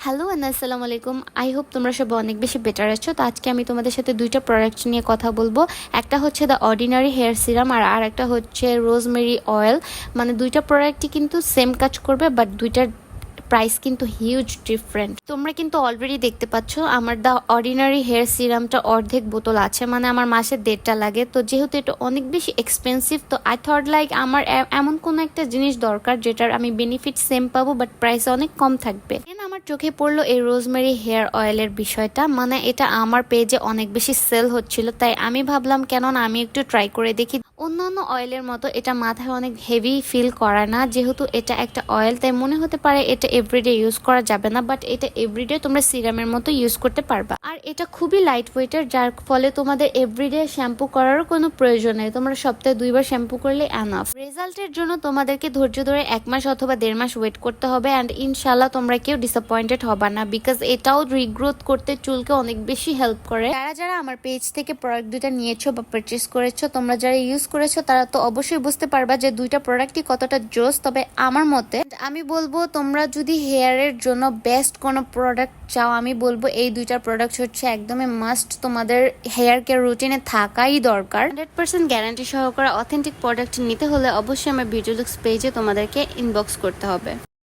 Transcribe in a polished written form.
Hello and আসসালামু আলাইকুম। I hope তোমরা সবাই অনেক বেশি বেটার আছো। তো আজকে আমি তোমাদের সাথে দুইটা প্রোডাক্ট নিয়ে কথা বলবো। একটা হচ্ছে দ্য অর্ডিনারি হেয়ার সিরাম আর একটা হচ্ছে রোজমেরি অয়েল। মানে দুইটা প্রোডাক্টই কিন্তু সেম কাজ করবে, বাট দুইটার প্রাইস কিন্তু হিউজ ডিফারেন্ট। তোমরা কিন্তু অলরেডি দেখতে পাচ্ছ আমার দ্য অর্ডিনারি হেয়ার সিরামটা অর্ধেক বোতল আছে, মানে আমার মাসে 1.5টা লাগে। তো যেহেতু এটা অনেক বেশি এক্সপেন্সিভ, তো আই থট লাইক আমার এমন কোনো একটা জিনিস দরকার যেটার আমি বেনিফিট সেম পাবো বাট প্রাইস অনেক কম থাকবে। আমার চোখে পড়লো এই রোজমেরি হেয়ার অয়েলের বিষয়টা, মানে এটা আমার পেজে অনেক বেশি সেল হচ্ছিল, তাই আমি ভাবলাম কেন না আমি একটু ট্রাই করে দেখি। অন্যান্য অয়েলের মতো এটা মাথায় অনেক হেভি ফিল করে না, যেহেতু এটা একটা অয়েল তাই মনে হতে পারে এটা এভরিডে ইউজ করা যাবে না, বাট এটা এভরিডে তোমরা সিরামের মতো ইউজ করতে পারবা। আর এটা খুবই লাইট ওয়েটের, যার ফলে তোমাদের এভরিডে শ্যাম্পু করারও কোনো প্রয়োজন নেই। তোমরা সপ্তাহে 2বার শ্যাম্পু করলে এনাফ। রেজাল্টের জন্য তোমাদেরকে ধৈর্য ধরে 1 মাস অথবা 1.5 মাস ওয়েট করতে হবে, অ্যান্ড ইনশাল্লাহ তোমরা কেউ ডিসঅ্যাপয়েন্টেড হবা না, বিকজ এটাও রিগ্রোথ করতে চুলকে অনেক বেশি হেল্প করে। যারা যারা আমার পেজ থেকে প্রোডাক্ট দুইটা নিয়েছো বা পারচেস করেছো, তোমরা যারা ইউজ করেছো তারা তো অবশ্যই বুঝতে পারবা যে দুইটা প্রোডাক্টই কতটা জোস। তবে আমার মতে আমি বলবো তোমরা যদি হেয়ারের জন্য বেস্ট কোনো প্রোডাক্ট চাও, আমি বলবো এই দুইটা প্রোডাক্ট হচ্ছে একদমই মাস্ট, তোমাদের হেয়ার কেয়ার রুটিনে থাকাই দরকার। 100% গ্যারান্টি সহকারে অথেন্টিক প্রোডাক্ট নিতে হলে অবশ্যই আমার ভিডিওলুক্স পেজে তোমাদেরকে ইনবক্স করতে হবে।